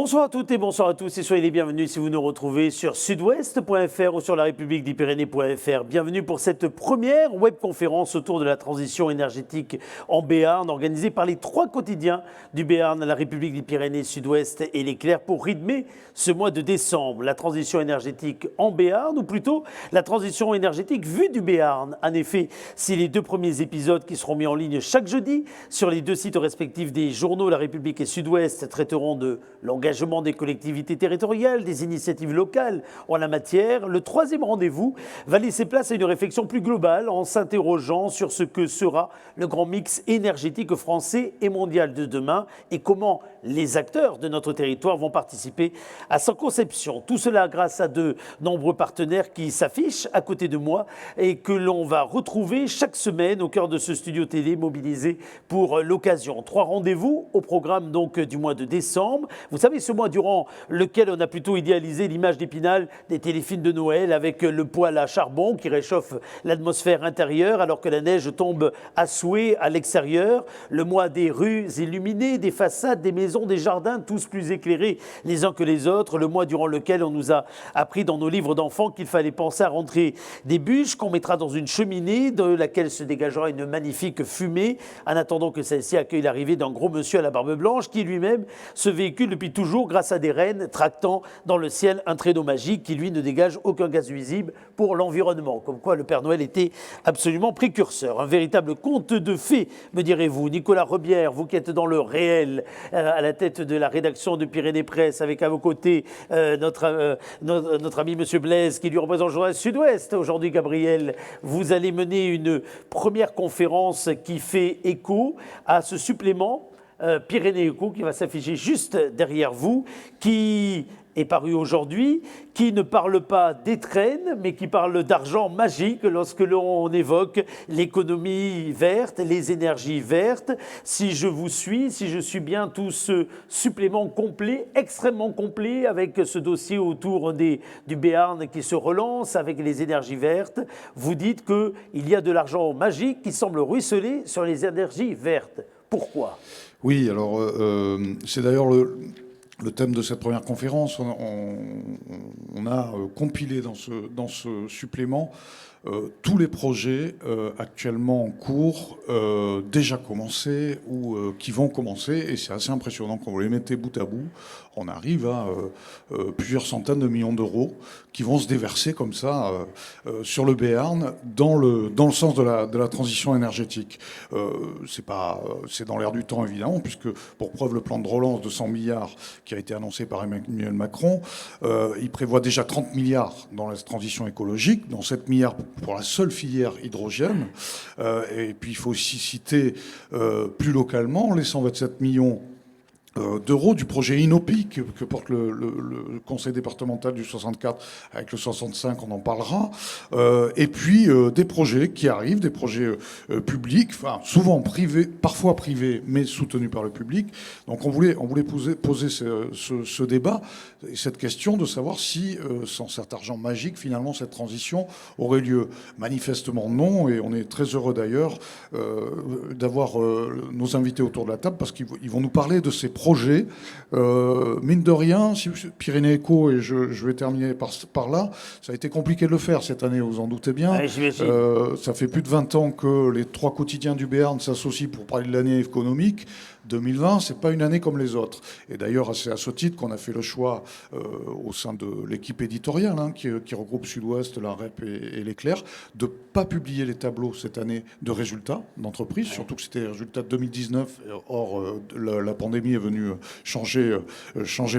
Bonsoir à toutes et bonsoir à tous et soyez les bienvenus si vous nous retrouvez sur sudouest.fr ou sur la République des Pyrénées.fr. Bienvenue pour cette première webconférence autour de la transition énergétique en Béarn, organisée par les 3 quotidiens du Béarn, la République des Pyrénées, Sud-Ouest et l'Éclair pour rythmer ce mois de décembre. La transition énergétique en Béarn, ou plutôt la transition énergétique vue du Béarn. En effet, si les 2 premiers épisodes qui seront mis en ligne chaque jeudi sur les 2 sites respectifs des journaux La République et Sud-Ouest traiteront de l'engagement des collectivités territoriales, des initiatives locales en la matière, le 3e rendez-vous va laisser place à une réflexion plus globale en s'interrogeant sur ce que sera le grand mix énergétique français et mondial de demain et comment les acteurs de notre territoire vont participer à sa conception. Tout cela grâce à de nombreux partenaires qui s'affichent à côté de moi et que l'on va retrouver chaque semaine au cœur de ce studio télé mobilisé pour l'occasion. 3 rendez-vous au programme donc du mois de décembre. Vous savez, ce mois durant lequel on a plutôt idéalisé l'image d'Épinal des téléfilms de Noël avec le poêle à charbon qui réchauffe l'atmosphère intérieure alors que la neige tombe à souhait à l'extérieur. Le mois des rues illuminées, des façades, des maisons, des jardins, tous plus éclairés les uns que les autres. Le mois durant lequel on nous a appris dans nos livres d'enfants qu'il fallait penser à rentrer des bûches qu'on mettra dans une cheminée de laquelle se dégagera une magnifique fumée en attendant que celle-ci accueille l'arrivée d'un gros monsieur à la barbe blanche qui lui-même se véhicule depuis toujours grâce à des rennes tractant dans le ciel un traîneau magique qui lui ne dégage aucun gaz nuisible pour l'environnement. Comme quoi le Père Noël était absolument précurseur. Un véritable conte de fées, me direz-vous. Nicolas Rebière, vous qui êtes dans le réel, à la tête de la rédaction de Pyrénées Presse, avec à vos côtés notre ami Monsieur Blaise qui lui représente le journal Sud-Ouest. Aujourd'hui, Gabriel, vous allez mener une première conférence qui fait écho à ce supplément Pyrénées Éco qui va s'afficher juste derrière vous, qui est paru aujourd'hui, qui ne parle pas d'étrennes, mais qui parle d'argent magique lorsque l'on évoque l'économie verte, les énergies vertes. Si je vous suis, si je suis bien tout ce supplément complet, extrêmement complet, avec ce dossier autour du Béarn qui se relance avec les énergies vertes, vous dites qu'il y a de l'argent magique qui semble ruisseler sur les énergies vertes. Pourquoi ? Oui, alors c'est d'ailleurs le thème de cette première conférence. On a compilé dans ce supplément tous les projets actuellement en cours, déjà commencés ou qui vont commencer. Et c'est assez impressionnant quand vous les mettez bout à bout. On arrive à plusieurs centaines de millions d'euros qui vont se déverser comme ça sur le Béarn dans le sens de la transition énergétique. C'est dans l'air du temps évidemment, puisque pour preuve le plan de relance de 100 milliards qui a été annoncé par Emmanuel Macron, il prévoit déjà 30 milliards dans la transition écologique, dont 7 milliards pour la seule filière hydrogène. Et puis il faut aussi citer plus localement les 127 millions d'euros du projet Inopi que porte le conseil départemental du 64 avec le 65, on en parlera. Et puis des projets qui arrivent, des projets publics, enfin souvent privés, parfois privés, mais soutenus par le public. Donc on voulait poser ce débat et cette question de savoir si sans cet argent magique, finalement, cette transition aurait lieu. Manifestement non, et on est très heureux d'ailleurs d'avoir nos invités autour de la table parce qu'ils vont nous parler de ces projets. Mine de rien, Pyrénées Éco, et je vais terminer par là, ça a été compliqué de le faire cette année, vous en doutez bien. Ouais, ça fait plus de 20 ans que les 3 quotidiens du Béarn s'associent pour parler de l'année économique. 2020, c'est pas une année comme les autres. Et d'ailleurs, c'est à ce titre qu'on a fait le choix au sein de l'équipe éditoriale qui regroupe Sud-Ouest, la REP et l'Éclair, de pas publier les tableaux cette année de résultats d'entreprise, surtout que c'était les résultats de 2019. Or, la pandémie est venue changer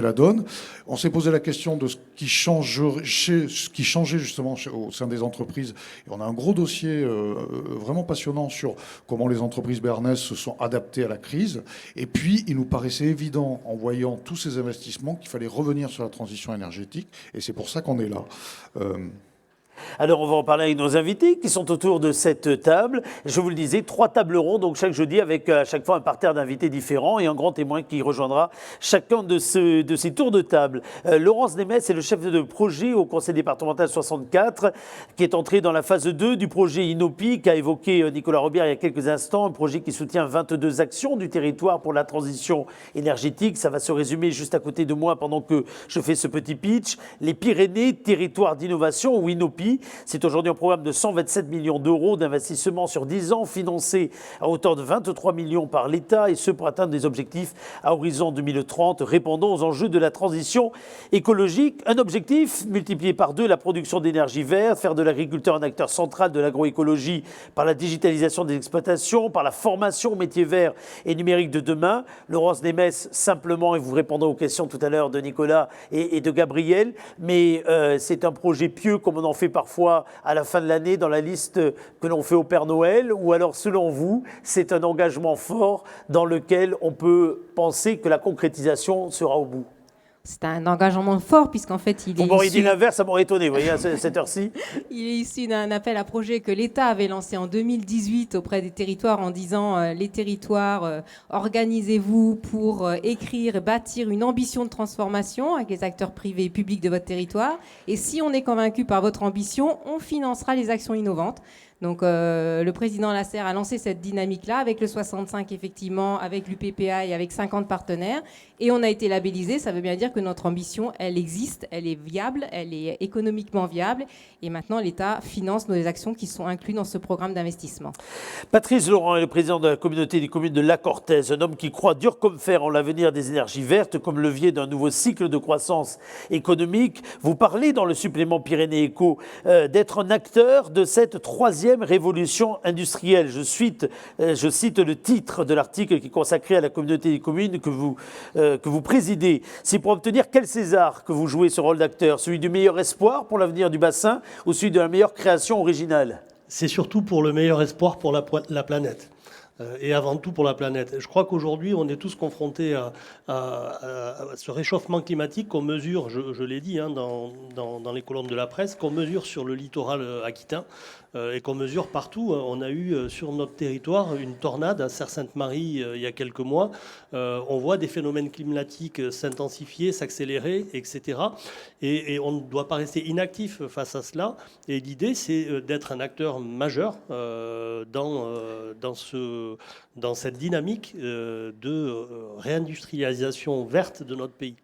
la donne. On s'est posé la question de ce qui changeait justement au sein des entreprises. Et on a un gros dossier vraiment passionnant sur comment les entreprises béarnaises se sont adaptées à la crise. Et puis, il nous paraissait évident, en voyant tous ces investissements, qu'il fallait revenir sur la transition énergétique. Et c'est pour ça qu'on est là. Alors, on va en parler avec nos invités qui sont autour de cette table. Je vous le disais, 3 tables rondes, donc chaque jeudi avec à chaque fois un parterre d'invités différents et un grand témoin qui rejoindra chacun de ces tours de table. Laurence Nemès est le chef de projet au conseil départemental 64 qui est entré dans la phase 2 du projet Inopi qu'a évoqué Nicolas Robert il y a quelques instants, un projet qui soutient 22 actions du territoire pour la transition énergétique. Ça va se résumer juste à côté de moi pendant que je fais ce petit pitch. Les Pyrénées, territoire d'innovation ou Inopi. C'est aujourd'hui un programme de 127 millions d'euros d'investissement sur 10 ans, financé à hauteur de 23 millions par l'État, et ce pour atteindre des objectifs à horizon 2030, répondant aux enjeux de la transition écologique. Un objectif multiplié par 2, la production d'énergie verte, faire de l'agriculteur un acteur central de l'agroécologie par la digitalisation des exploitations, par la formation aux métiers verts et numériques de demain. Laurence Nemès, simplement, et vous répondrez aux questions tout à l'heure de Nicolas et de Gabriel, mais c'est un projet pieux comme on en fait parfois à la fin de l'année dans la liste que l'on fait au Père Noël, ou alors selon vous, c'est un engagement fort dans lequel on peut penser que la concrétisation sera au bout? C'est un engagement fort puisqu'en fait il est m'aurait dit issu... l'inverse, ça m'aurait étonné, vous voyez, à cette heure-ci. Il est issu d'un appel à projet que l'État avait lancé en 2018 auprès des territoires en disant les territoires, organisez-vous pour écrire et bâtir une ambition de transformation avec les acteurs privés et publics de votre territoire. Et si on est convaincu par votre ambition, on financera les actions innovantes. Donc le président Lasserre a lancé cette dynamique-là avec le 65 effectivement, avec l'UPPA et avec 50 partenaires. Et on a été labellisé, ça veut bien dire que notre ambition, elle existe, elle est viable, elle est économiquement viable. Et maintenant, l'État finance nos actions qui sont incluses dans ce programme d'investissement. Patrice Laurent est le président de la communauté des communes de La Cortaise, un homme qui croit dur comme fer en l'avenir des énergies vertes comme levier d'un nouveau cycle de croissance économique. Vous parlez dans le supplément Pyrénées Éco d'être un acteur de cette 3e révolution industrielle. Je cite le titre de l'article qui est consacré à la communauté des communes que vous présidez. C'est pour obtenir quel César que vous jouez ce rôle d'acteur? Celui du meilleur espoir pour l'avenir du bassin ou celui de la meilleure création originale? C'est surtout pour le meilleur espoir pour la planète. Et avant tout pour la planète. Je crois qu'aujourd'hui, on est tous confrontés à ce réchauffement climatique qu'on mesure, je l'ai dit dans les colonnes de la presse, qu'on mesure sur le littoral aquitain et qu'on mesure partout. On a eu sur notre territoire une tornade à Serre-Sainte-Marie il y a quelques mois. On voit des phénomènes climatiques s'intensifier, s'accélérer, etc. Et on ne doit pas rester inactif face à cela. Et l'idée, c'est d'être un acteur majeur dans cette dynamique de réindustrialisation verte de notre pays.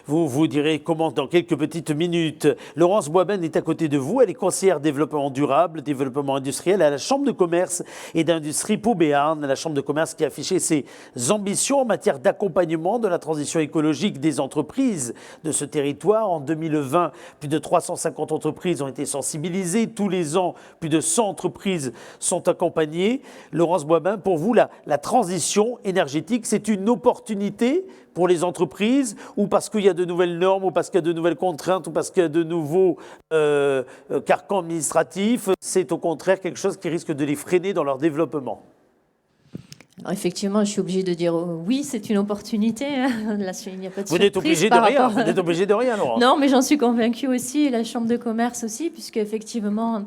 Vous direz comment dans quelques petites minutes. Laurence Boisben est à côté de vous. Elle est conseillère développement durable, développement industriel à la Chambre de commerce et d'industrie Pau Béarn. La Chambre de commerce qui a affiché ses ambitions en matière d'accompagnement de la transition écologique des entreprises de ce territoire. En 2020, plus de 350 entreprises ont été sensibilisées. Tous les ans, plus de 100 entreprises sont accompagnées. Laurence Boisben, pour vous, la transition énergétique, c'est une opportunité pour les entreprises, ou parce qu'il y a de nouvelles normes, ou parce qu'il y a de nouvelles contraintes, ou parce qu'il y a de nouveaux carcans administratifs, c'est au contraire quelque chose qui risque de les freiner dans leur développement? Alors effectivement, je suis obligée de dire oui, c'est une opportunité. Là, il n'y a pas de Vous n'êtes obligé de rien, vous n'êtes obligé de rien, Laurence. Non, mais j'en suis convaincue aussi, et la Chambre de commerce aussi, puisque effectivement,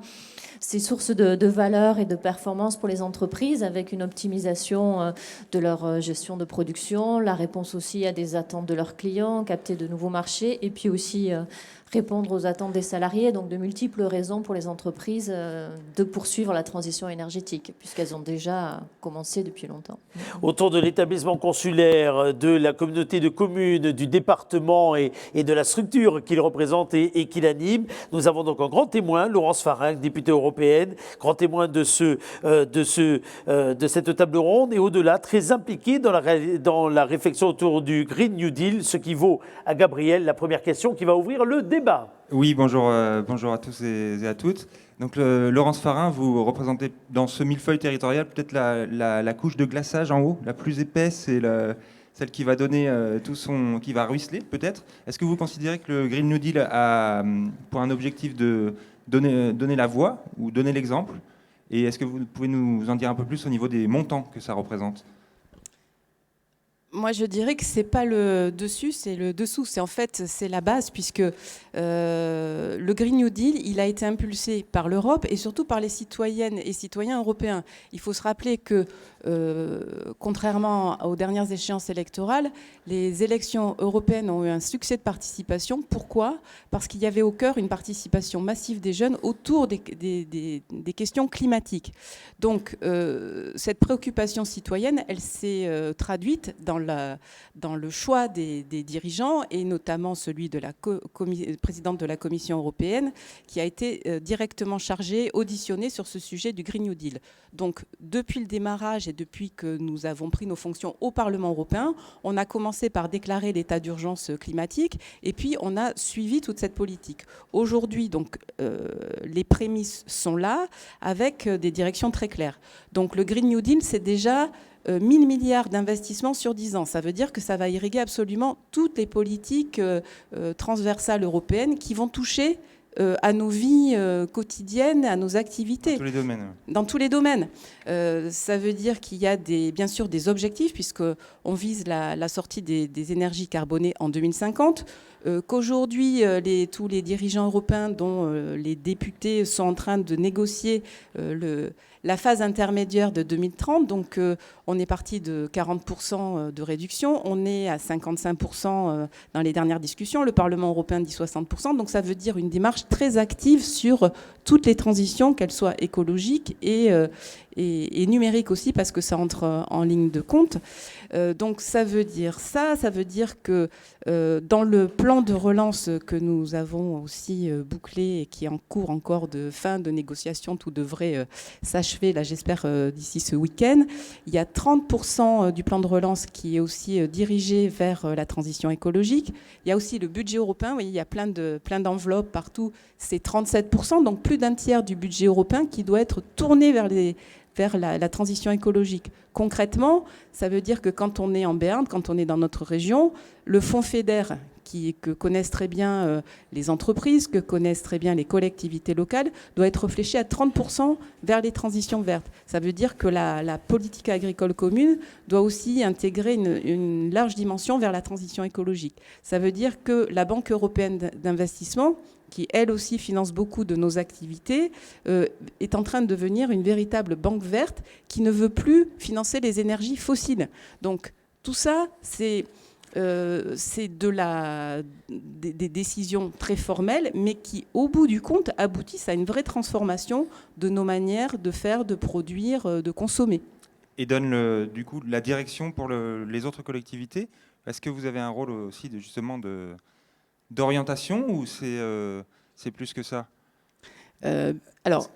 c'est source de valeur et de performance pour les entreprises, avec une optimisation de leur gestion de production, la réponse aussi à des attentes de leurs clients, capter de nouveaux marchés, et puis aussi répondre aux attentes des salariés. Donc de multiples raisons pour les entreprises de poursuivre la transition énergétique, puisqu'elles ont déjà commencé depuis longtemps. Autour de l'établissement consulaire, de la communauté de communes, du département et de la structure qu'il représente et qu'il anime, nous avons donc un grand témoin, Laurence Farinck, députée européenne, grand témoin de cette table ronde, et au-delà, très impliqué dans la réflexion autour du Green New Deal, ce qui vaut à Gabriel la première question qui va ouvrir le débat. Oui, bonjour à tous et à toutes. Donc, Laurence Farinck, vous représentez dans ce millefeuille territorial peut-être la couche de glaçage en haut, la plus épaisse et celle qui va donner qui va ruisseler peut-être. Est-ce que vous considérez que le Green New Deal a pour un objectif de donner la voie ou donner l'exemple? Et est-ce que vous pouvez nous en dire un peu plus au niveau des montants que ça représente? Moi, je dirais que c'est pas le dessus, c'est le dessous. C'est en fait, c'est la base, puisque le Green New Deal, il a été impulsé par l'Europe et surtout par les citoyennes et citoyens européens. Il faut se rappeler que, contrairement aux dernières échéances électorales, les élections européennes ont eu un succès de participation. Pourquoi ? Parce qu'il y avait au cœur une participation massive des jeunes autour des questions climatiques. Donc, cette préoccupation citoyenne, elle s'est traduite dans le choix des dirigeants, et notamment celui de la présidente de la Commission européenne, qui a été directement chargée, auditionnée sur ce sujet du Green New Deal. Donc, depuis le démarrage et depuis que nous avons pris nos fonctions au Parlement européen, on a commencé par déclarer l'état d'urgence climatique, et puis on a suivi toute cette politique. Aujourd'hui, donc, les prémices sont là, avec des directions très claires. Donc, le Green New Deal, c'est déjà 1 000 milliards d'investissements sur 10 ans. Ça veut dire que ça va irriguer absolument toutes les politiques transversales européennes qui vont toucher à nos vies quotidiennes, à nos activités. Dans tous les domaines. Dans tous les domaines. Ça veut dire qu'il y a bien sûr des objectifs, puisqu'on vise la sortie des énergies carbonées en 2050, qu'aujourd'hui tous les dirigeants européens, dont les députés, sont en train de négocier la phase intermédiaire de 2030. Donc on est parti de 40% de réduction, on est à 55% dans les dernières discussions, le Parlement européen dit 60%, donc ça veut dire une démarche très active sur toutes les transitions, qu'elles soient écologiques et numériques aussi, parce que ça entre en ligne de compte. Donc ça veut dire que dans le plan de relance que nous avons aussi bouclé et qui est en cours encore de fin de négociation, tout devrait s'achever, là j'espère d'ici ce week-end, il y a 30% du plan de relance qui est aussi dirigé vers la transition écologique. Il y a aussi le budget européen, vous voyez, il y a plein d'enveloppes partout, c'est 37%, donc plus d'un tiers du budget européen qui doit être tourné vers la transition écologique. Concrètement, ça veut dire que quand on est en Béarn, quand on est dans notre région, le fonds FEDER, que connaissent très bien les entreprises, que connaissent très bien les collectivités locales, doit être fléché à 30% vers les transitions vertes. Ça veut dire que la politique agricole commune doit aussi intégrer une large dimension vers la transition écologique. Ça veut dire que la Banque européenne d'investissement, qui elle aussi finance beaucoup de nos activités, est en train de devenir une véritable banque verte qui ne veut plus financer les énergies fossiles. Donc tout ça, c'est des décisions très formelles, mais qui, au bout du compte, aboutissent à une vraie transformation de nos manières de faire, de produire, de consommer. Et donne du coup la direction pour les autres collectivités. Est-ce que vous avez un rôle aussi d'orientation, ou c'est plus que ça? Alors,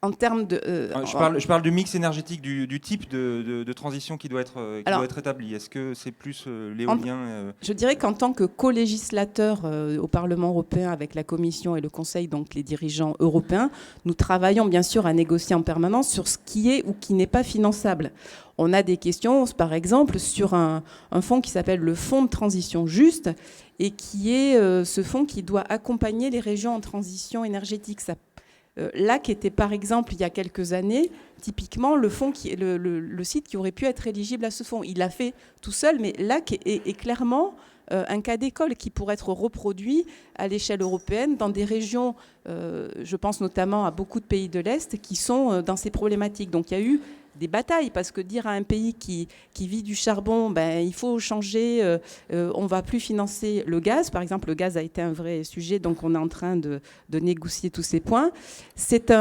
en termes de... je parle du mix énergétique, du type de transition qui doit être établi. Est-ce que c'est plus l'éolien Je dirais qu'en tant que co-législateur au Parlement européen avec la Commission et le Conseil, donc les dirigeants européens, nous travaillons bien sûr à négocier en permanence sur ce qui est ou qui n'est pas finançable. On a des questions, par exemple, sur un fonds qui s'appelle le Fonds de transition juste, et qui est ce fonds qui doit accompagner les régions en transition énergétique. LAC était par exemple il y a quelques années typiquement le site qui aurait pu être éligible à ce fonds. Il l'a fait tout seul, mais LAC est clairement un cas d'école qui pourrait être reproduit à l'échelle européenne dans des régions, je pense notamment à beaucoup de pays de l'Est qui sont dans ces problématiques. Donc il y a eu des batailles, parce que dire à un pays qui vit du charbon, il faut changer, on ne va plus financer le gaz. Par exemple, le gaz a été un vrai sujet, donc on est en train de négocier tous ces points. C'est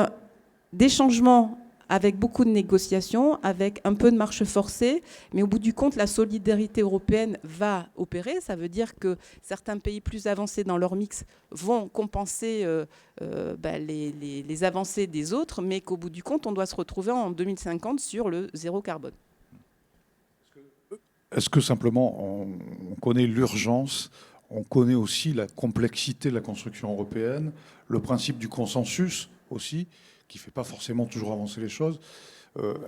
des changements avec beaucoup de négociations, avec un peu de marche forcée, mais au bout du compte, la solidarité européenne va opérer. Ça veut dire que certains pays plus avancés dans leur mix vont compenser les avancées des autres, mais qu'au bout du compte, on doit se retrouver en 2050 sur le zéro carbone. Est-ce que simplement on connaît l'urgence, on connaît aussi la complexité de la construction européenne, le principe du consensus aussi, qui ne fait pas forcément toujours avancer les choses.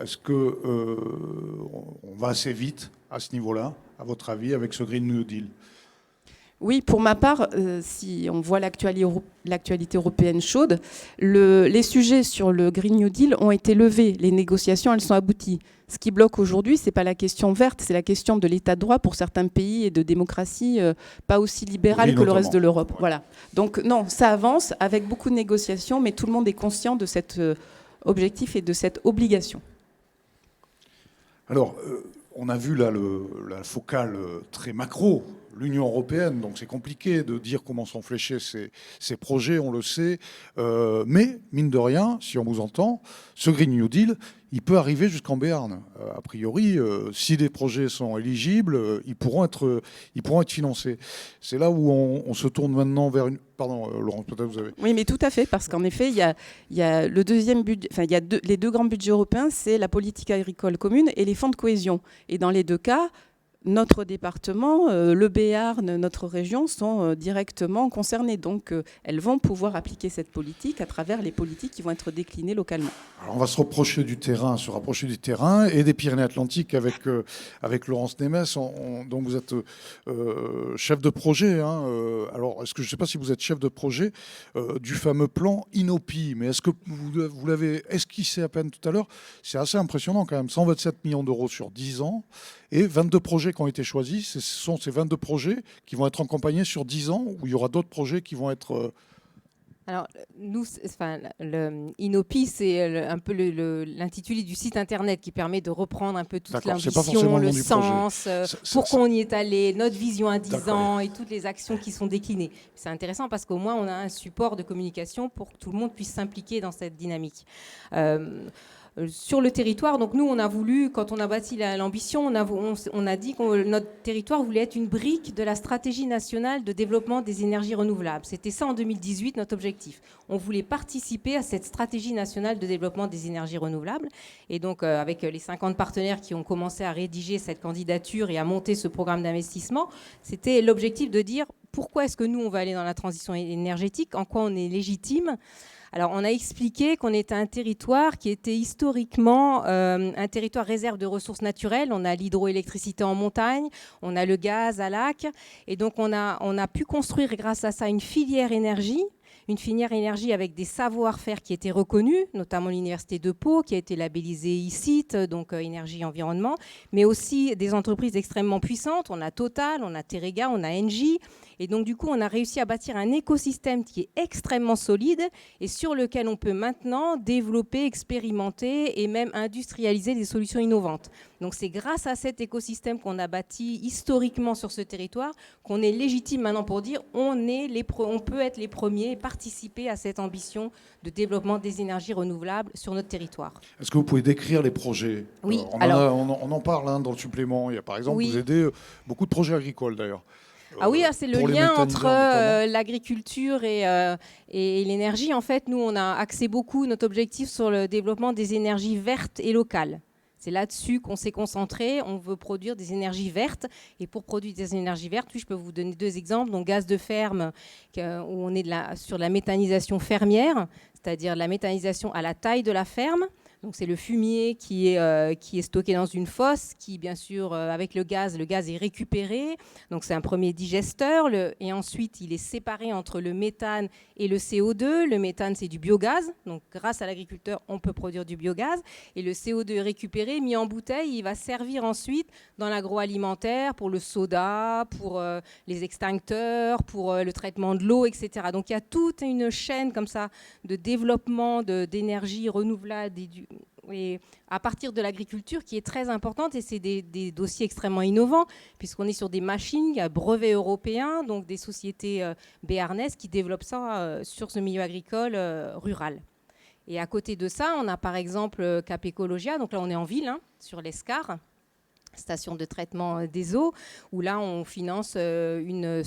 Est-ce qu'on va assez vite à ce niveau-là, à votre avis, avec ce Green New Deal ? Oui, pour ma part, si on voit l'actualité européenne chaude, les sujets sur le Green New Deal ont été levés. Les négociations, elles sont abouties. Ce qui bloque aujourd'hui, ce n'est pas la question verte, c'est la question de l'état de droit pour certains pays et de démocratie pas aussi libérale que le reste de l'Europe. Ouais. Voilà. Donc non, ça avance avec beaucoup de négociations, mais tout le monde est conscient de cet objectif et de cette obligation. Alors, on a vu là la focale très macro, l'Union européenne, donc c'est compliqué de dire comment sont fléchés ces projets, on le sait. Mais, mine de rien, si on vous entend, ce Green New Deal, il peut arriver jusqu'en Béarn. A priori, si des projets sont éligibles, ils pourront être financés. C'est là où on se tourne maintenant vers une... Pardon, Laurence, peut-être vous avez... Oui, mais tout à fait, parce qu'en effet, il y a le deuxième budget, enfin, il y a les deux grands budgets européens, c'est la politique agricole commune et les fonds de cohésion. Et dans les deux cas, notre département, le Béarn, notre région sont directement concernés. Donc, elles vont pouvoir appliquer cette politique à travers les politiques qui vont être déclinées localement. Alors, on va se rapprocher du terrain et des Pyrénées-Atlantiques avec Laurence Nemes, dont vous êtes chef de projet. Hein. Alors, je ne sais pas si vous êtes chef de projet du fameux plan Inopi, mais est-ce que vous l'avez esquissé à peine tout à l'heure? C'est assez impressionnant quand même, 127 millions d'euros sur 10 ans. Et 22 projets qui ont été choisis. Ce sont ces 22 projets qui vont être accompagnés sur 10 ans, ou il y aura d'autres projets qui vont être... Alors, nous, le Inopi, c'est un peu l'intitulé du site internet qui permet de reprendre un peu toute l'ambition, le sens, pourquoi on y est allé, notre vision à 10 ans et toutes les actions qui sont déclinées. C'est intéressant parce qu'au moins, on a un support de communication pour que tout le monde puisse s'impliquer dans cette dynamique. Sur le territoire, donc nous, on a voulu, quand on a bâti l'ambition, on a dit que notre territoire voulait être une brique de la stratégie nationale de développement des énergies renouvelables. C'était ça en 2018, notre objectif. On voulait participer à cette stratégie nationale de développement des énergies renouvelables. Et donc, avec les 50 partenaires qui ont commencé à rédiger cette candidature et à monter ce programme d'investissement, c'était l'objectif de dire pourquoi est-ce que nous, on va aller dans la transition énergétique, en quoi on est légitime. Alors, on a expliqué qu'on était un territoire qui était historiquement un territoire réserve de ressources naturelles. On a l'hydroélectricité en montagne, on a le gaz à lac. Et donc, on a pu construire grâce à ça une filière énergie avec des savoir-faire qui étaient reconnus, notamment l'Université de Pau, qui a été labellisée ICIT, donc énergie et environnement, mais aussi des entreprises extrêmement puissantes. On a Total, on a Terega, on a Engie. Et donc, du coup, on a réussi à bâtir un écosystème qui est extrêmement solide et sur lequel on peut maintenant développer, expérimenter et même industrialiser des solutions innovantes. Donc, c'est grâce à cet écosystème qu'on a bâti historiquement sur ce territoire qu'on est légitime maintenant pour dire on peut être les premiers et participer à cette ambition de développement des énergies renouvelables sur notre territoire. Est-ce que vous pouvez décrire les projets? Oui. On en parle dans le supplément. Il y a par exemple, vous aidez beaucoup de projets agricoles d'ailleurs. Ah oui, c'est le lien entre l'agriculture et l'énergie. En fait, nous, on a axé beaucoup notre objectif sur le développement des énergies vertes et locales. C'est là-dessus qu'on s'est concentré. On veut produire des énergies vertes. Et pour produire des énergies vertes, oui, je peux vous donner 2 exemples. Donc, gaz de ferme, où on est sur la méthanisation fermière, c'est-à-dire la méthanisation à la taille de la ferme. Donc c'est le fumier qui est stocké dans une fosse, qui bien sûr avec le gaz est récupéré. Donc c'est un premier digesteur et ensuite il est séparé entre le méthane et le CO2. Le méthane c'est du biogaz, donc grâce à l'agriculteur on peut produire du biogaz et le CO2 est récupéré, mis en bouteille, il va servir ensuite dans l'agroalimentaire pour le soda, pour les extincteurs, pour le traitement de l'eau, etc. Donc il y a toute une chaîne comme ça de développement d'énergie renouvelable et à partir de l'agriculture qui est très importante et c'est des dossiers extrêmement innovants puisqu'on est sur des machines à brevets européens, donc des sociétés béarnaises qui développent ça sur ce milieu agricole rural. Et à côté de ça, on a par exemple Cap Ecologia, donc là on est en ville, sur l'Escar, station de traitement des eaux, où là on finance une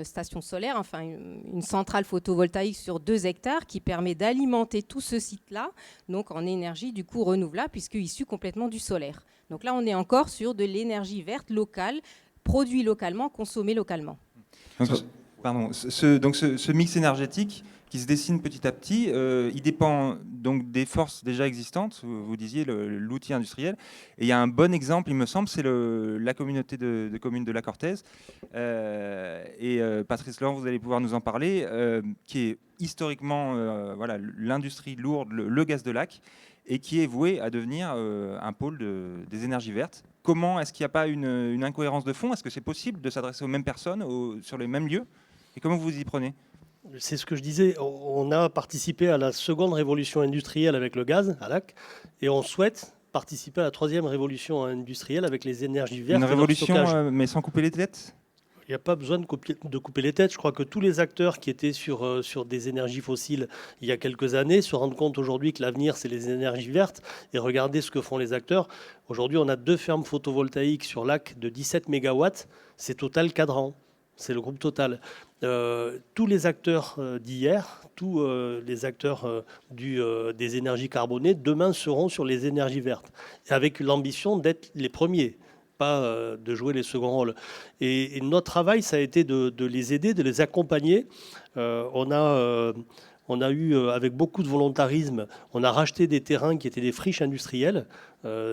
station solaire, enfin une centrale photovoltaïque sur 2 hectares qui permet d'alimenter tout ce site-là, donc en énergie du coup renouvelable, puisque issue complètement du solaire. Donc là on est encore sur de l'énergie verte locale, produit localement, consommée localement. Donc, ce mix énergétique, qui se dessine petit à petit. Il dépend donc des forces déjà existantes, vous disiez l'outil industriel. Et il y a un bon exemple, il me semble, c'est la communauté de communes de la Cortaise. Patrice Laurent, vous allez pouvoir nous en parler, qui est historiquement voilà, l'industrie lourde, le gaz de lac, et qui est voué à devenir un pôle des énergies vertes. Comment est-ce qu'il n'y a pas une incohérence de fond? Est-ce que c'est possible de s'adresser aux mêmes personnes, sur les mêmes lieux? Et comment vous y prenez? C'est ce que je disais, on a participé à la seconde révolution industrielle avec le gaz à lac, et on souhaite participer à la troisième révolution industrielle avec les énergies vertes. Une et leur révolution, stockage. mais sans couper les têtes? Il n'y a pas besoin de couper les têtes. Je crois que tous les acteurs qui étaient sur des énergies fossiles il y a quelques années se rendent compte aujourd'hui que l'avenir, c'est les énergies vertes. Et regardez ce que font les acteurs. Aujourd'hui, on a 2 fermes photovoltaïques sur lac de 17 mégawatts. C'est Total Cadran. C'est le groupe Total. Tous les acteurs d'hier, tous les acteurs des énergies carbonées, demain seront sur les énergies vertes, avec l'ambition d'être les premiers, pas de jouer les seconds rôles. Et notre travail, ça a été de les aider, de les accompagner. On a eu, avec beaucoup de volontarisme, on a racheté des terrains qui étaient des friches industrielles.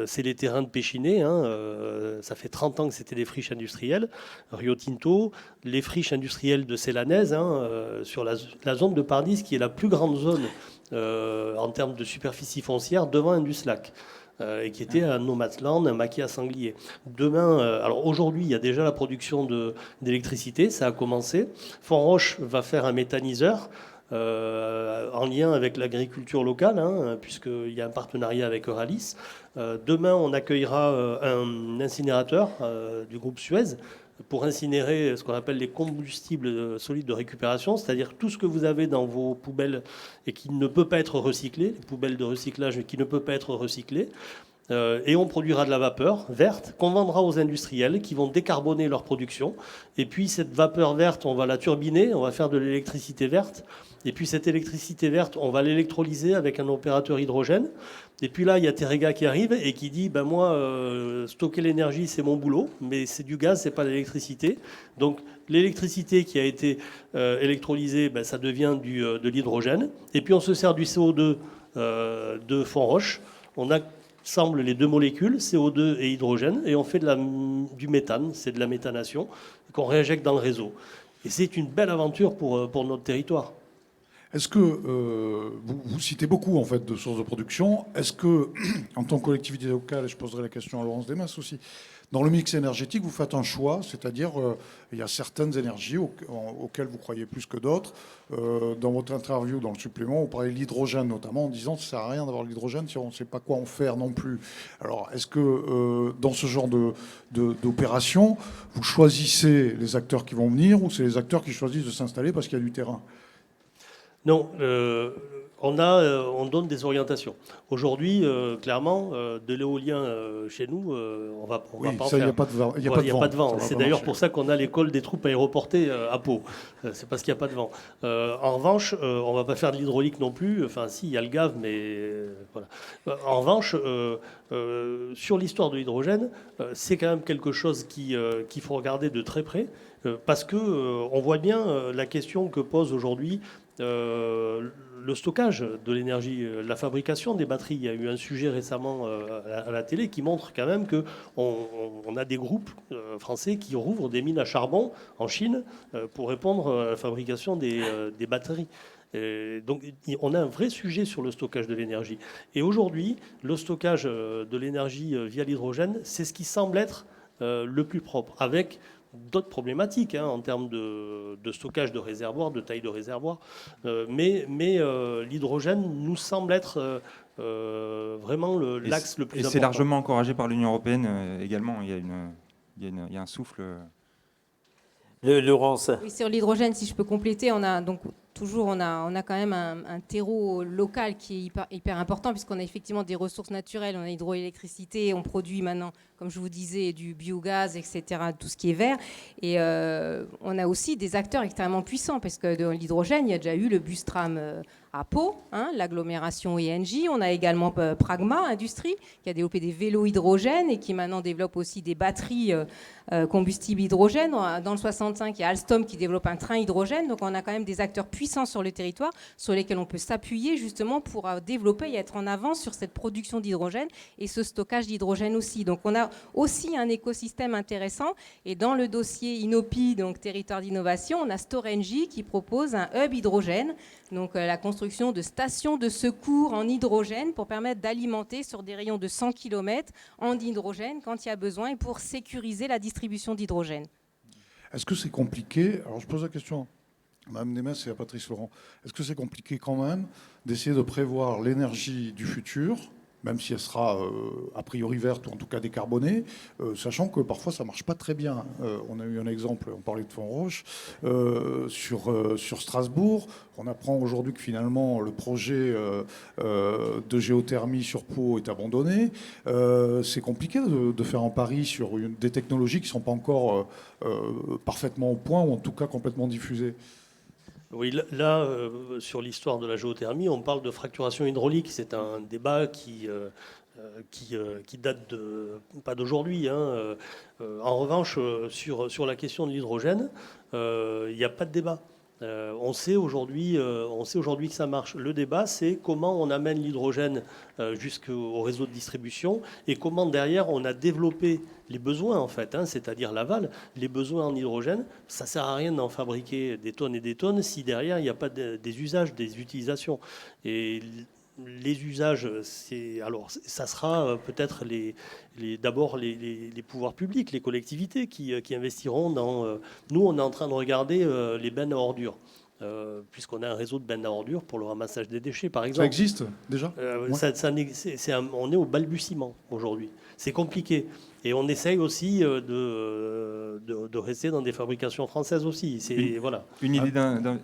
C'est les terrains de Péchiné. Ça fait 30 ans que c'était des friches industrielles. Rio Tinto, les friches industrielles de Célanaise, sur la zone de Pardis, qui est la plus grande zone en termes de superficie foncière devant Indus-Lac. Et qui était un Nomadland, un maquis à sanglier. Demain, alors aujourd'hui, il y a déjà la production d'électricité, ça a commencé. Font-Roche va faire un méthaniseur en lien avec l'agriculture locale, puisqu'il y a un partenariat avec Euralis. Demain, on accueillera un incinérateur du groupe Suez pour incinérer ce qu'on appelle les combustibles solides de récupération, c'est-à-dire tout ce que vous avez dans vos poubelles et qui ne peut pas être recyclé, les poubelles de recyclage qui ne peut pas être recyclées. Et on produira de la vapeur verte qu'on vendra aux industriels qui vont décarboner leur production. Et puis cette vapeur verte, on va la turbiner, on va faire de l'électricité verte. Et puis cette électricité verte, on va l'électrolyser avec un opérateur hydrogène. Et puis là, il y a Terega qui arrive et qui dit moi, stocker l'énergie, c'est mon boulot, mais c'est du gaz, c'est pas de l'électricité. Donc l'électricité qui a été électrolysée, ça devient de l'hydrogène. Et puis on se sert du CO2 de Font-Roche. On assemble les 2 molécules, CO2 et hydrogène, et on fait du méthane, c'est de la méthanation, qu'on réinjecte dans le réseau. Et c'est une belle aventure pour notre territoire. Est-ce que, vous citez beaucoup en fait de sources de production, est-ce que, en tant que collectivité locale, et je poserai la question à Laurence Desmas aussi, dans le mix énergétique, vous faites un choix, c'est-à-dire il y a certaines énergies auxquelles vous croyez plus que d'autres. Dans votre interview, dans le supplément, vous parlez de l'hydrogène notamment, en disant que ça ne sert à rien d'avoir l'hydrogène si on ne sait pas quoi en faire non plus. Alors, est-ce que dans ce genre d'opération, vous choisissez les acteurs qui vont venir ou c'est les acteurs qui choisissent de s'installer parce qu'il y a du terrain ? Non, on donne des orientations. Aujourd'hui, clairement, de l'éolien chez nous, on va pas en faire. Il n'y a pas de vent. Il n'y a pas de vent. C'est d'ailleurs pour ça qu'on a l'école des troupes aéroportées à Pau. C'est parce qu'il n'y a pas de vent. En revanche, on ne va pas faire de l'hydraulique non plus. Enfin, si, il y a le GAV, mais voilà. En revanche, sur l'histoire de l'hydrogène, c'est quand même quelque chose qu'il faut regarder de très près, parce que on voit bien la question que pose aujourd'hui le stockage de l'énergie, la fabrication des batteries. Il y a eu un sujet récemment à la télé qui montre quand même qu'on a des groupes français qui rouvrent des mines à charbon en Chine pour répondre à la fabrication des batteries. Donc on a un vrai sujet sur le stockage de l'énergie. Et aujourd'hui, le stockage de l'énergie via l'hydrogène, c'est ce qui semble être le plus propre, avec d'autres problématiques en termes de stockage de réservoirs, de taille de réservoirs. Mais l'hydrogène nous semble être vraiment l'axe le plus important. Et c'est largement encouragé par l'Union européenne également. Il y a un souffle. Laurence. Oui, sur l'hydrogène, si je peux compléter, on a quand même un terreau local qui est hyper important, puisqu'on a effectivement des ressources naturelles, on a l'hydroélectricité, on produit maintenant, comme je vous disais, du biogaz, etc., tout ce qui est vert. Et on a aussi des acteurs extrêmement puissants, parce que dans l'hydrogène, il y a déjà eu le Bustram à Pau, l'agglomération ENJ. On a également Pragma Industrie, qui a développé des vélos hydrogène et qui maintenant développe aussi des batteries combustibles hydrogène. Dans le 65, il y a Alstom qui développe un train hydrogène. Donc on a quand même des acteurs puissants puissants sur le territoire sur lesquels on peut s'appuyer justement pour développer et être en avance sur cette production d'hydrogène et ce stockage d'hydrogène aussi. Donc on a aussi un écosystème intéressant et dans le dossier Inopi, donc territoire d'innovation, on a Storengy qui propose un hub hydrogène, donc la construction de stations de secours en hydrogène pour permettre d'alimenter sur des rayons de 100 km en hydrogène quand il y a besoin et pour sécuriser la distribution d'hydrogène. Est-ce que c'est compliqué? Alors je pose la question à Mme Nemes et à Patrice Laurent. Est-ce que c'est compliqué quand même d'essayer de prévoir l'énergie du futur, même si elle sera a priori verte ou en tout cas décarbonée, sachant que parfois ça ne marche pas très bien. On a eu un exemple, on parlait de Fontroche, sur Strasbourg. On apprend aujourd'hui que finalement le projet de géothermie sur Pau est abandonné. C'est compliqué de faire un pari sur des technologies qui ne sont pas encore parfaitement au point ou en tout cas complètement diffusées. Oui, là, sur l'histoire de la géothermie, on parle de fracturation hydraulique. C'est un débat qui date pas d'aujourd'hui. Hein. En revanche, sur la question de l'hydrogène, il n'y a pas de débat. On sait aujourd'hui que ça marche. Le débat, c'est comment on amène l'hydrogène jusqu'au réseau de distribution et comment derrière on a développé les besoins en fait, hein, c'est-à-dire l'aval, les besoins en hydrogène. Ça sert à rien d'en fabriquer des tonnes et des tonnes si derrière il n'y a pas des usages, des utilisations. Et les usages, ça sera peut-être d'abord les pouvoirs publics, les collectivités qui investiront dans. Nous, on est en train de regarder les bennes à ordures. Puisqu'on a un réseau de bennes à ordures pour le ramassage des déchets, par exemple. Ça existe déjà? On est au balbutiement aujourd'hui. C'est compliqué. Et on essaye aussi de rester dans des fabrications françaises aussi. Voilà. Une idée d'un...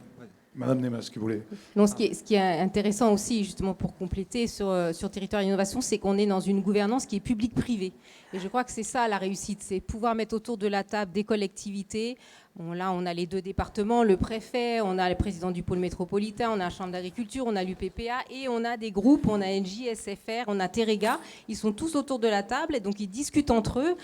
Madame Nemes, qui voulait. Donc, ce qui est intéressant aussi, justement, pour compléter sur Territoire Innovation, c'est qu'on est dans une gouvernance qui est publique-privée. Et je crois que c'est ça la réussite, c'est pouvoir mettre autour de la table des collectivités. Bon, là, on a les 2 départements, le préfet, on a le président du pôle métropolitain, on a la chambre d'agriculture, on a l'UPPA et on a des groupes, on a Engie, SFR, on a Terega. Ils sont tous autour de la table et donc ils discutent entre eux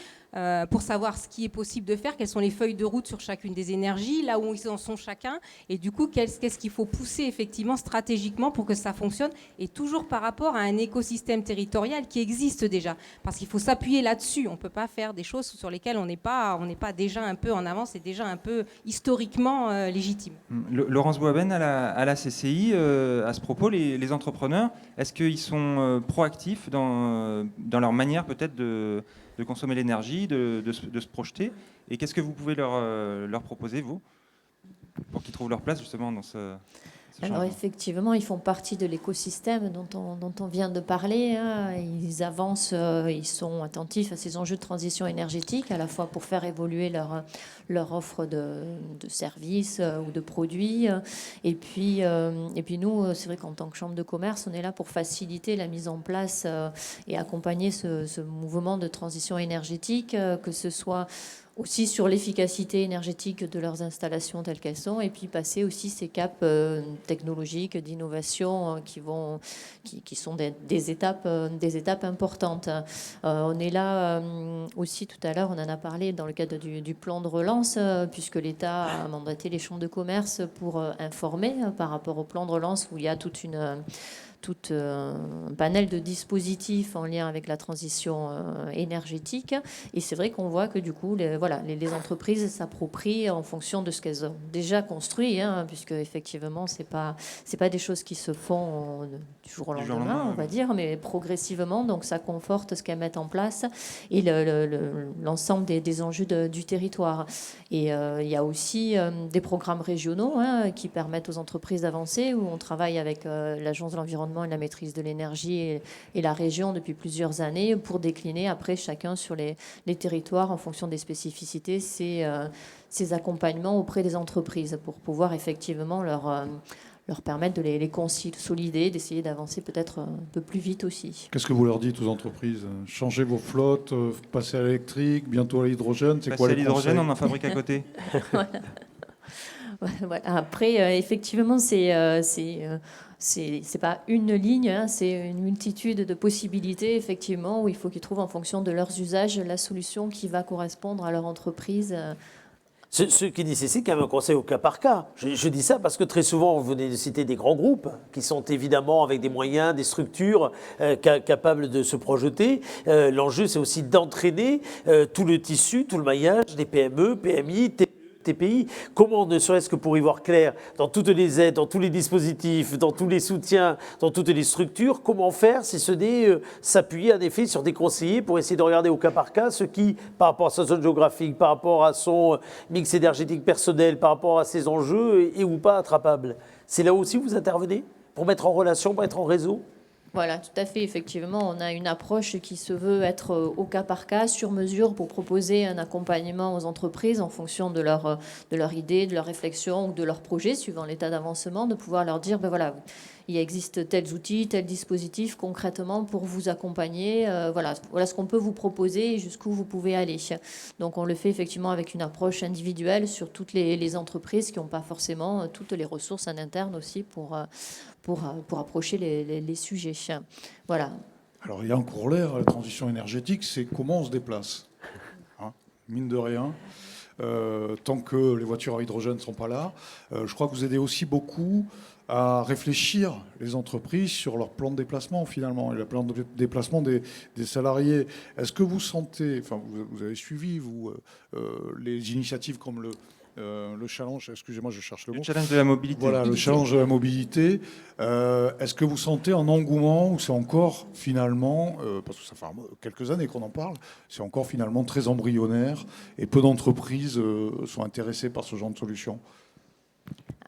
pour savoir ce qui est possible de faire, quelles sont les feuilles de route sur chacune des énergies, là où ils en sont chacun et du coup, qu'est-ce qu'il faut pousser effectivement stratégiquement pour que ça fonctionne et toujours par rapport à un écosystème territorial qui existe déjà. Parce qu'il faut s'appuyer là-dessus. On ne peut pas faire des choses sur lesquelles on n'est pas déjà un peu en avance et déjà un peu historiquement légitime. Laurence Boisben, à la CCI, à ce propos, les entrepreneurs, est-ce qu'ils sont proactifs dans leur manière peut-être de consommer l'énergie, de se projeter? Et qu'est-ce que vous pouvez leur proposer, vous, pour qu'ils trouvent leur place justement dans ce... Alors effectivement, ils font partie de l'écosystème dont on vient de parler. Hein. Ils avancent, ils sont attentifs à ces enjeux de transition énergétique, à la fois pour faire évoluer leur offre de services ou de produits. Et puis nous, c'est vrai qu'en tant que Chambre de commerce, on est là pour faciliter la mise en place et accompagner ce mouvement de transition énergétique, que ce soit aussi sur l'efficacité énergétique de leurs installations telles qu'elles sont, et puis passer aussi ces caps technologiques d'innovation qui sont des étapes importantes. On est là aussi tout à l'heure, on en a parlé dans le cadre du plan de relance, puisque l'État a mandaté les chambres de commerce pour informer par rapport au plan de relance où il y a tout un panel de dispositifs en lien avec la transition énergétique. Et c'est vrai qu'on voit que du coup, les entreprises s'approprient en fonction de ce qu'elles ont déjà construit, hein, puisque effectivement, c'est pas des choses qui se font du jour au lendemain, on va dire, mais progressivement. Donc ça conforte ce qu'elles mettent en place et l'ensemble des enjeux du territoire. Et il y a aussi des programmes régionaux qui permettent aux entreprises d'avancer, où on travaille avec l'Agence de l'environnement et de la maîtrise de l'énergie et la région depuis plusieurs années pour décliner après chacun sur les territoires en fonction des spécificités ces accompagnements auprès des entreprises pour pouvoir effectivement leur permettre de les consolider, d'essayer d'avancer peut-être un peu plus vite aussi. Qu'est-ce que vous leur dites aux entreprises? Changez vos flottes, passez à l'électrique, bientôt à l'hydrogène, c'est quoi les conseils? Passer à l'hydrogène, on en fabrique à côté. Voilà. Après, effectivement, c'est pas une ligne, hein, c'est une multitude de possibilités, effectivement, où il faut qu'ils trouvent en fonction de leurs usages la solution qui va correspondre à leur entreprise Ce qui nécessite quand même un conseil au cas par cas. Je dis ça parce que très souvent, vous venez de citer des grands groupes qui sont évidemment avec des moyens, des structures capables de se projeter. L'enjeu, c'est aussi d'entraîner tout le tissu, tout le maillage des PME, PMI, TPI. Comment, ne serait-ce que pour y voir clair, dans toutes les aides, dans tous les dispositifs, dans tous les soutiens, dans toutes les structures, comment faire si ce n'est s'appuyer en effet sur des conseillers pour essayer de regarder au cas par cas ce qui, par rapport à sa zone géographique, par rapport à son mix énergétique personnel, par rapport à ses enjeux, est ou pas attrapable. C'est là aussi où vous intervenez pour mettre en relation, pour être en réseau? Voilà, tout à fait. Effectivement, on a une approche qui se veut être au cas par cas, sur mesure, pour proposer un accompagnement aux entreprises en fonction de leur idée, de leur réflexion ou de leur projet, suivant l'état d'avancement, de pouvoir leur dire, ben voilà, il existe tels outils, tels dispositifs concrètement pour vous accompagner. Voilà ce qu'on peut vous proposer et jusqu'où vous pouvez aller. Donc on le fait effectivement avec une approche individuelle sur toutes les entreprises qui n'ont pas forcément toutes les ressources en interne aussi pour approcher les sujets. Voilà. Alors il y a un corollaire à la transition énergétique, c'est comment on se déplace. Hein, mine de rien, tant que les voitures à hydrogène ne sont pas là, je crois que vous aidez aussi beaucoup à réfléchir les entreprises sur leur plan de déplacement finalement, et le plan de déplacement des salariés. Est-ce que vous sentez, enfin vous avez suivi vous les initiatives comme le challenge, excusez-moi, je cherche le mot. Le challenge de la mobilité. Voilà, le challenge de la mobilité. Est-ce que vous sentez un engouement ou c'est encore finalement, parce que ça fait quelques années qu'on en parle, c'est encore finalement très embryonnaire et peu d'entreprises sont intéressées par ce genre de solution?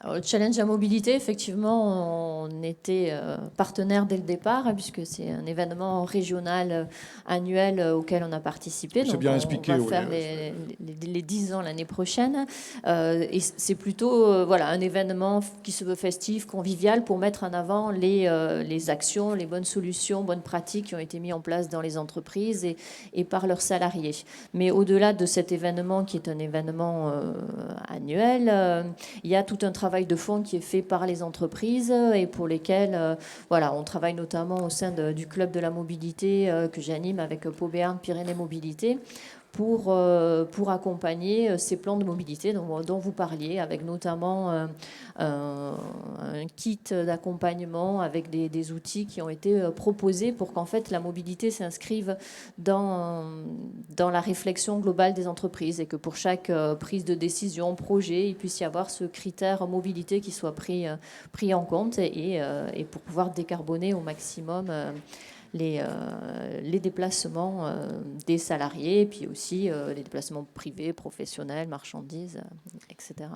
Alors, le challenge à mobilité, effectivement, on était partenaire dès le départ, puisque c'est un événement régional annuel auquel on a participé. C'est donc bien on expliqué. va faire les 10 ans l'année prochaine. Et c'est plutôt voilà, un événement qui se veut festif, convivial, pour mettre en avant les actions, les bonnes solutions, bonnes pratiques qui ont été mises en place dans les entreprises et par leurs salariés. Mais au-delà de cet événement, qui est un événement annuel, il y a tout un travail de fond qui est fait par les entreprises et pour lesquels voilà, on travaille notamment au sein du club de la mobilité que j'anime avec Pau Béarn Pyrénées Mobilité pour accompagner ces plans de mobilité dont vous parliez, avec notamment un kit d'accompagnement avec des outils qui ont été proposés pour qu'en fait la mobilité s'inscrive dans la réflexion globale des entreprises et que pour chaque prise de décision, projet, il puisse y avoir ce critère mobilité qui soit pris en compte et pour pouvoir décarboner au maximum les déplacements des salariés, et puis aussi les déplacements privés, professionnels, marchandises, etc.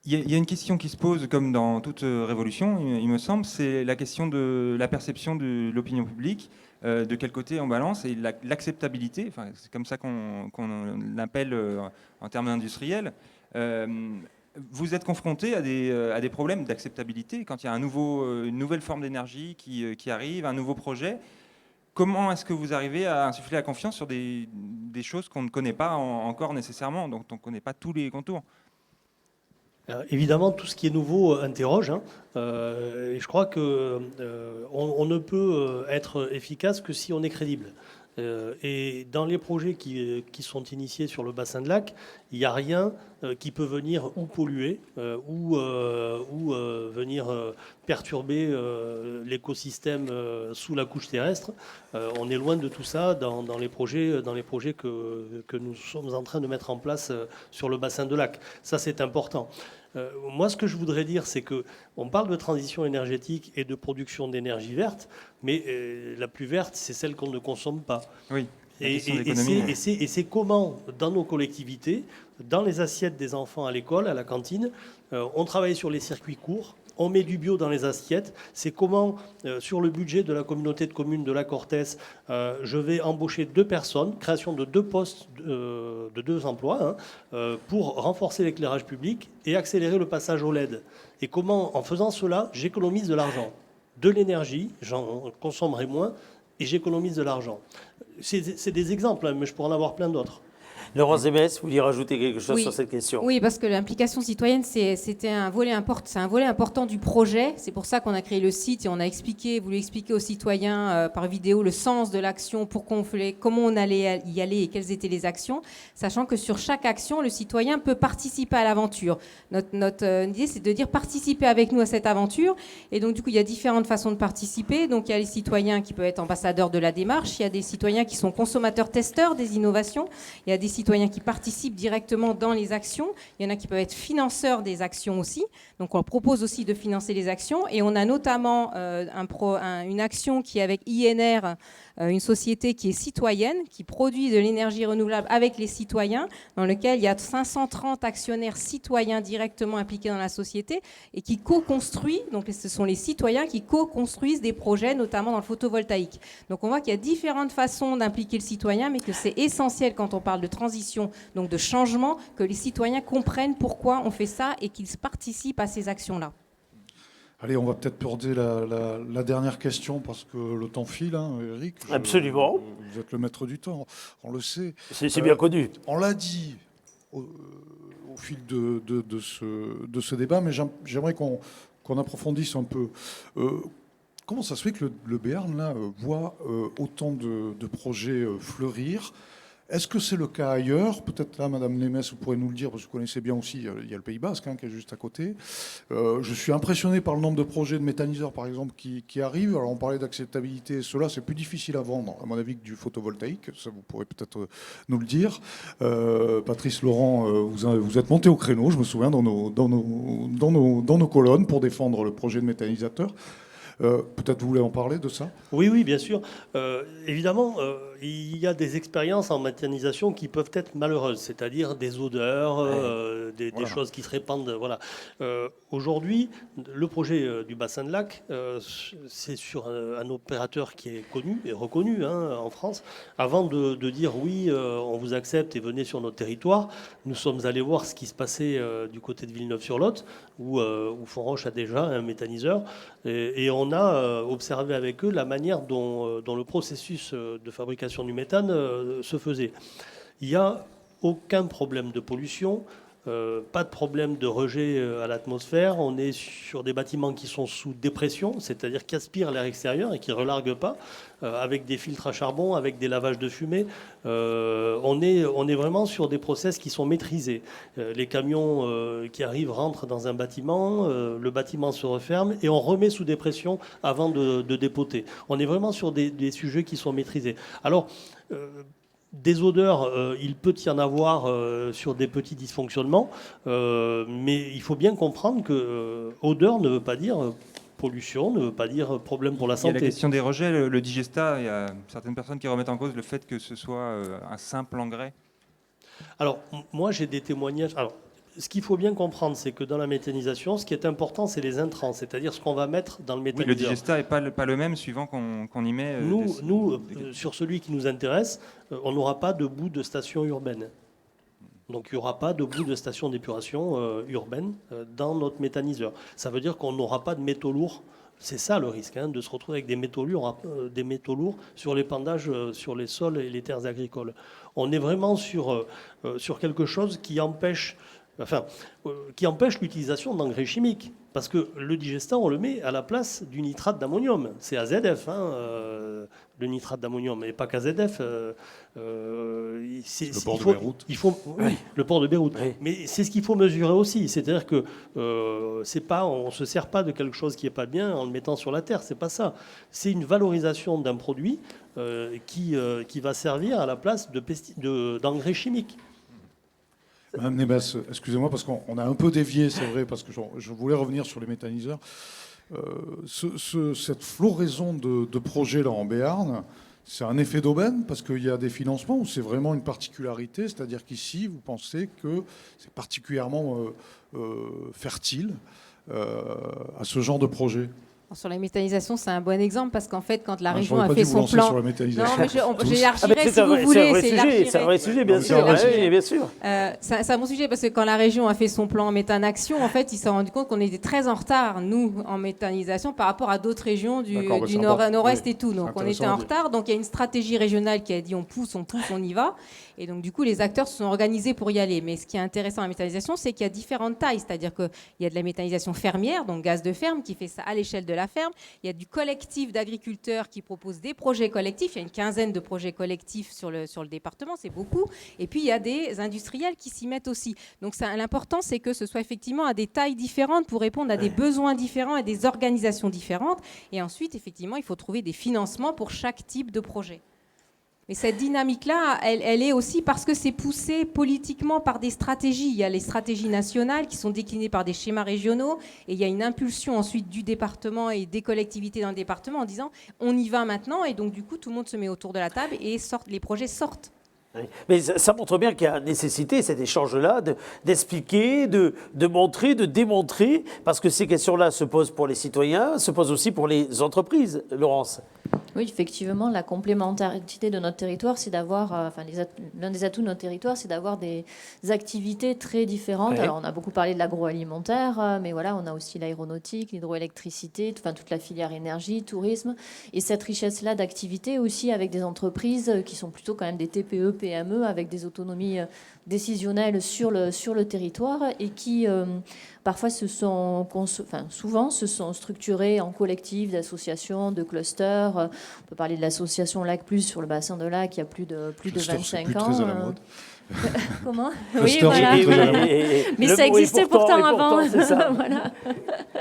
Il y a une question qui se pose, comme dans toute révolution, il me semble, c'est la question de la perception de l'opinion publique, de quel côté on balance, et l'acceptabilité, enfin, c'est comme ça qu'on l'appelle en termes industriels. Vous êtes confronté à des problèmes d'acceptabilité quand il y a une nouvelle forme d'énergie qui arrive, un nouveau projet. Comment est-ce que vous arrivez à insuffler la confiance sur des choses qu'on ne connaît pas encore nécessairement, donc on ne connaît pas tous les contours? Évidemment, tout ce qui est nouveau interroge. Et je crois qu'on ne peut être efficace que si on est crédible. Et dans les projets qui sont initiés sur le bassin de lac, il n'y a rien qui peut venir ou polluer ou venir perturber l'écosystème sous la couche terrestre. On est loin de tout ça dans les projets que nous sommes en train de mettre en place sur le bassin de lac. Ça, c'est important. Moi, ce que je voudrais dire, c'est qu'on parle de transition énergétique et de production d'énergie verte, mais la plus verte, c'est celle qu'on ne consomme pas. Oui. Et c'est comment, dans nos collectivités, dans les assiettes des enfants à l'école, à la cantine, on travaille sur les circuits courts, on met du bio dans les assiettes. C'est comment, sur le budget de la communauté de communes de la Cortès, je vais embaucher 2 personnes, création de 2 postes, de 2 emplois, pour renforcer l'éclairage public et accélérer le passage au LED. Et comment, en faisant cela, j'économise de l'argent, de l'énergie, j'en consommerai moins, et j'économise de l'argent. C'est des exemples, mais je pourrais en avoir plein d'autres. Laurence Demès, vous vouliez rajouter quelque chose Oui. sur cette question? Oui, parce que l'implication citoyenne, c'est un volet important du projet. C'est pour ça qu'on a créé le site et on a voulu expliquer aux citoyens par vidéo le sens de l'action, comment on allait y aller et quelles étaient les actions, sachant que sur chaque action, le citoyen peut participer à l'aventure. Notre idée, c'est de dire participer avec nous à cette aventure. Et donc, du coup, il y a différentes façons de participer. Donc, il y a les citoyens qui peuvent être ambassadeurs de la démarche. Il y a des citoyens qui sont consommateurs-testeurs des innovations. Il y a des citoyens qui participent directement dans les actions. Il y en a qui peuvent être financeurs des actions aussi. Donc, on propose aussi de financer les actions. Et on a notamment une action qui est avec INR, une société qui est citoyenne, qui produit de l'énergie renouvelable avec les citoyens, dans lequel il y a 530 actionnaires citoyens directement impliqués dans la société et qui co-construit, donc ce sont les citoyens qui co-construisent des projets, notamment dans le photovoltaïque. Donc on voit qu'il y a différentes façons d'impliquer le citoyen, mais que c'est essentiel quand on parle de transition, donc de changement, que les citoyens comprennent pourquoi on fait ça et qu'ils participent à ces actions-là. Allez, on va peut-être poser la dernière question parce que le temps file, hein, Eric. Absolument. Vous êtes le maître du temps, on le sait. C'est bien connu. On l'a dit au fil de ce débat, mais j'aimerais qu'on approfondisse un peu. Comment ça se fait que le Béarn là, voit autant de projets fleurir? Est-ce que c'est le cas ailleurs? Peut-être là, Madame Nemès, vous pourrez nous le dire, parce que vous connaissez bien aussi, il y a le Pays Basque qui est juste à côté. Je suis impressionné par le nombre de projets de méthaniseurs, par exemple, qui arrivent. Alors, on parlait d'acceptabilité. Cela, c'est plus difficile à vendre, à mon avis, que du photovoltaïque. Ça, vous pourrez peut-être nous le dire. Patrice Laurent, vous êtes monté au créneau, je me souviens, dans nos colonnes pour défendre le projet de méthanisateur. Peut-être vous voulez en parler de ça? Oui, bien sûr. Évidemment, il y a des expériences en méthanisation qui peuvent être malheureuses, c'est-à-dire des odeurs, des choses qui se répandent. Voilà. Aujourd'hui, le projet du bassin de lac, c'est sur un opérateur qui est connu et reconnu en France. Avant de dire oui, on vous accepte et venez sur notre territoire, nous sommes allés voir ce qui se passait du côté de Villeneuve-sur-Lot, où Fonroche a déjà un méthaniseur, et on a observé avec eux la manière dont le processus de fabrication du méthane se faisait. Il n'y a aucun problème de pollution, pas de problème de rejet à l'atmosphère. On est sur des bâtiments qui sont sous dépression, c'est-à-dire qui aspirent l'air extérieur et qui ne relarguent pas, avec des filtres à charbon, avec des lavages de fumée. On est vraiment sur des process qui sont maîtrisés. Les camions qui arrivent rentrent dans un bâtiment, le bâtiment se referme et on remet sous dépression avant de dépoter. On est vraiment sur des sujets qui sont maîtrisés. Alors, des odeurs, il peut y en avoir sur des petits dysfonctionnements, mais il faut bien comprendre que odeur ne veut pas dire pollution, ne veut pas dire problème pour la santé. Il y a la question des rejets, le digesta, il y a certaines personnes qui remettent en cause le fait que ce soit un simple engrais. Alors, moi j'ai des témoignages. Alors, ce qu'il faut bien comprendre, c'est que dans la méthanisation, ce qui est important, c'est les intrants, c'est-à-dire ce qu'on va mettre dans le méthaniseur. Oui, le digesta n'est pas le même suivant qu'on y met. Nous, sur celui qui nous intéresse, on n'aura pas de bout de station urbaine. Donc il n'y aura pas de bout de station d'épuration urbaine dans notre méthaniseur. Ça veut dire qu'on n'aura pas de métaux lourds. C'est ça le risque, de se retrouver avec des métaux lourds sur l'épandage, sur les sols et les terres agricoles. On est vraiment sur quelque chose qui empêche l'utilisation d'engrais chimiques. Parce que le digestat, on le met à la place du nitrate d'ammonium. C'est AZF, le nitrate d'ammonium, et pas qu'AZF. Le port de Beyrouth. Le port de Beyrouth. Oui. Mais c'est ce qu'il faut mesurer aussi. C'est-à-dire que on ne se sert pas de quelque chose qui n'est pas bien en le mettant sur la terre. C'est pas ça. C'est une valorisation d'un produit qui va servir à la place d'engrais chimiques. Madame Nemès, excusez-moi parce qu'on a un peu dévié, c'est vrai, parce que je voulais revenir sur les méthaniseurs. Cette floraison de projets là en Béarn, c'est un effet d'aubaine parce qu'il y a des financements ou c'est vraiment une particularité? C'est-à-dire qu'ici, vous pensez que c'est particulièrement fertile à ce genre de projet? Sur la méthanisation, c'est un bon exemple parce qu'en fait, quand la Ah, région j'aurais a pas fait dû vous son lancer plan. sur la méthanisation. Non, mais j'élargirai c'est si un vous vrai- voulez. c'est un vrai sujet, c'est un vrai sujet, bien sûr. Oui, bien sûr. C'est un bon sujet parce que quand la région a fait son plan méthane action, en fait, ils se sont rendus compte qu'on était très en retard, nous, en méthanisation, par rapport à d'autres régions du D'accord, bah, c'est nord-ouest oui, et tout. Donc, c'est on était intéressant en à dire. retard. Donc, il y a une stratégie régionale qui a dit on pousse, on y va. Et donc, du coup, les acteurs se sont organisés pour y aller. Mais ce qui est intéressant à la méthanisation, c'est qu'il y a différentes tailles. C'est-à-dire qu'il y a de la méthanisation fermière, donc gaz de ferme, qui fait ça à l'échelle de la ferme. Il y a du collectif d'agriculteurs qui propose des projets collectifs. Il y a une quinzaine de projets collectifs sur le département, c'est beaucoup. Et puis, il y a des industriels qui s'y mettent aussi. Donc, l'important, c'est que ce soit effectivement à des tailles différentes pour répondre à des besoins différents et des organisations différentes. Et ensuite, effectivement, il faut trouver des financements pour chaque type de projet. Mais cette dynamique-là, elle est aussi parce que c'est poussé politiquement par des stratégies. Il y a les stratégies nationales qui sont déclinées par des schémas régionaux et il y a une impulsion ensuite du département et des collectivités dans le département en disant on y va maintenant et donc du coup tout le monde se met autour de la table et les projets sortent. Oui. Mais ça montre bien qu'il y a nécessité, cet échange-là, d'expliquer, de montrer, de démontrer, parce que ces questions-là se posent pour les citoyens, se posent aussi pour les entreprises, Laurence. Oui, effectivement, la complémentarité de notre territoire, c'est d'avoir, l'un des atouts de notre territoire, c'est d'avoir des activités très différentes. Ouais. Alors, on a beaucoup parlé de l'agroalimentaire, mais voilà, on a aussi l'aéronautique, l'hydroélectricité, enfin, toute la filière énergie, tourisme, et cette richesse-là d'activités aussi avec des entreprises qui sont plutôt quand même des TPE, PME, avec des autonomies décisionnelles sur le territoire et qui parfois souvent se sont structurées en collectifs, d'associations, de clusters. On peut parler de l'association Lac Plus sur le bassin de Lac, il y a plus de Cluster, 25 c'est plus ans. très à la mode. Comment Cluster, Oui, voilà. c'est plus à la mode. Mais ça existait pourtant avant. C'est ça. Voilà.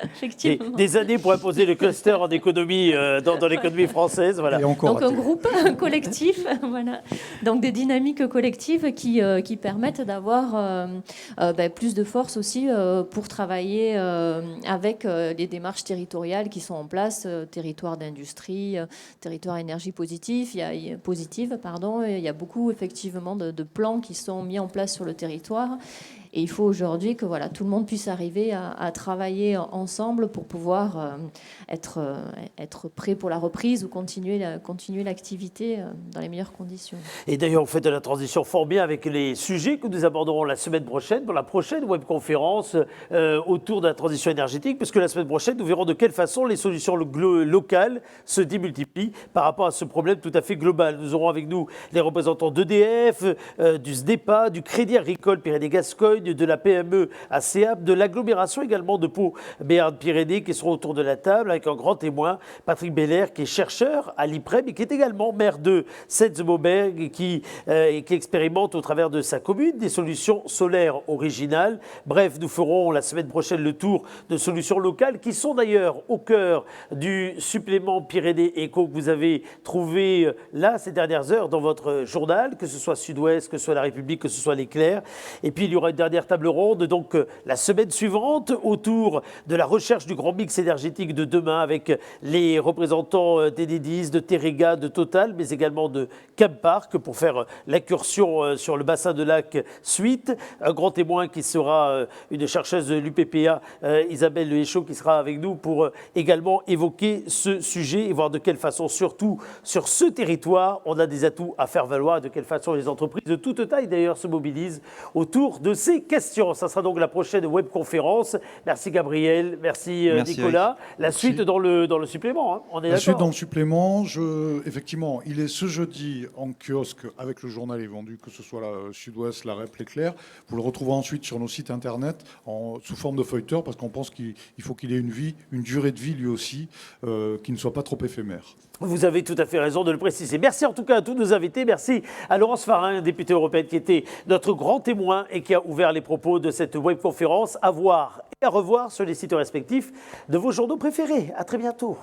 Effectivement. Des années pour imposer le cluster en économie, dans l'économie française. Voilà. Et encore Donc un raté. groupe, un collectif, voilà. Donc des dynamiques collectives qui permettent d'avoir plus de force aussi pour travailler avec les démarches territoriales qui sont en place, territoire d'industrie, territoire énergie positive. Il y a beaucoup effectivement de plans qui sont mis en place sur le territoire. Et il faut aujourd'hui que tout le monde puisse arriver à travailler ensemble pour pouvoir être prêt pour la reprise ou continuer l'activité dans les meilleures conditions. Et d'ailleurs, vous faites de la transition fort bien avec les sujets que nous aborderons la semaine prochaine, pour la prochaine webconférence autour de la transition énergétique, puisque la semaine prochaine, nous verrons de quelle façon les solutions locales se démultiplient par rapport à ce problème tout à fait global. Nous aurons avec nous les représentants d'EDF, du SDEPA, du Crédit Agricole Pyrénées-Gascogne, de la PME à CEAP, de l'agglomération également de Pau Béarn-Pyrénées qui seront autour de la table avec un grand témoin, Patrick Beller, qui est chercheur à l'IPREM et qui est également maire de Setz-Mauberg et qui expérimente au travers de sa commune des solutions solaires originales. Bref, nous ferons la semaine prochaine le tour de solutions locales qui sont d'ailleurs au cœur du supplément Pyrénées Éco que vous avez trouvé là ces dernières heures dans votre journal, que ce soit Sud-Ouest, que ce soit La République, que ce soit L'Éclair. Et puis il y aura une dernière table ronde, donc la semaine suivante, autour de la recherche du grand mix énergétique de demain avec les représentants d'Enedis, de Terega, de Total, mais également de Campark pour faire l'incursion sur le bassin de Lac Suite. Un grand témoin qui sera une chercheuse de l'UPPA, Isabelle Le Héchaud, qui sera avec nous pour également évoquer ce sujet et voir de quelle façon, surtout sur ce territoire, on a des atouts à faire valoir et de quelle façon les entreprises de toute taille d'ailleurs se mobilisent autour de ces questions. Ça sera donc la prochaine webconférence. Merci Gabriel, merci Nicolas. Eric. La suite dans le supplément, hein. On est La suite dans d'accord. le supplément, effectivement, il est ce jeudi en kiosque avec le journal est vendu, que ce soit la Sud-Ouest, la REP, L'Éclair. Vous le retrouvez ensuite sur nos sites internet sous forme de feuilleteur parce qu'on pense qu'il faut qu'il ait une durée de vie lui aussi, qui ne soit pas trop éphémère. Vous avez tout à fait raison de le préciser. Merci en tout cas à tous nos invités. Merci à Laurence Farin, députée européenne, qui était notre grand témoin et qui a ouvert les propos de cette webconférence. À voir et à revoir sur les sites respectifs de vos journaux préférés. À très bientôt.